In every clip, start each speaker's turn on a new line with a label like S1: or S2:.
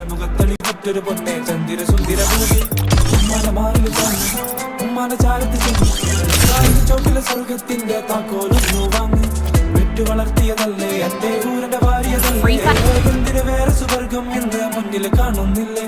S1: മുഖത്തളി പുറ്റൊരു പൊന്നെ ചന്ദിര സുന്ദര ഭൂമി ഉമ്മാന മാറിൽ ചാങ്ങി ഉമ്മാന ചാരത്ത് ചെന്ന് ചോട്ടിലെ സ്വർഗത്തിന്റെ താക്കോലൊന്നു വാങ്ങി വിട്ടു വളർത്തിയതല്ലേ എന്റെ ഊരന്റെ ഭാര്യതല്ലേ എന്തിന് വേറെ സുവർഗം എന്ന് മുന്നിൽ കാണുന്നില്ലേ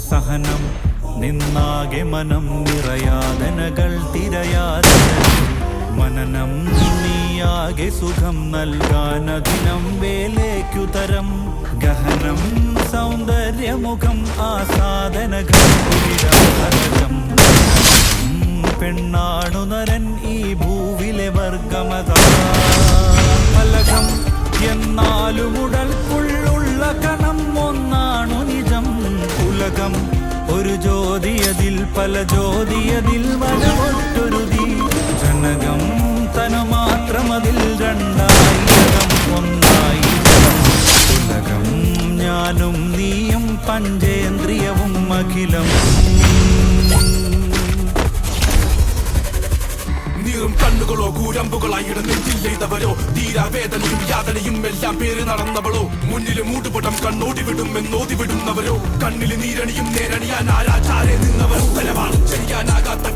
S2: സഹനം നിന്നാകെ മനം നിറയാതനകൾ തിരയാതെ മനനം നീയാകെ സുഖം നൽകാനദിനം വേലേക്കുതരം ഗഹനം സൗന്ദര്യമുഖം ആസാദനകൾ പെണ്ണാണുനരൻ ഈ ഭൂവിലെ വർഗമതലകം എന്നാലും ഉടൽക്കുള്ളുള്ള കണം ഒന്നാണു നിജം ഉലകം ഒരു ജ്യോതിയതിൽ പല ജ്യോതിയതിൽ വനമൊട്ടൊരുതി ജനകം തനു മാത്രമതിൽ രണ്ടായിരം ഒന്നായി ഉലകം ഞാനും നീയും പഞ്ചേന്ദ്രിയവും അഖിലം
S3: കണ്ണുകളോ കൂരമ്പുകളായി നെഞ്ചിൽ ചെയ്തവരോ തീരാവേദനയും യാതനയും എല്ലാം പേര് നടന്നവളോ മുന്നില് മൂടുപടം കണ്ണോടി വിടും എന്നോതി വിടുന്നവരോ കണ്ണില് നീരണിയും നേരണിയാൻ ആരാചാരെ നിന്നവരോ ബലവാണ് ചെയ്യാനാകാത്ത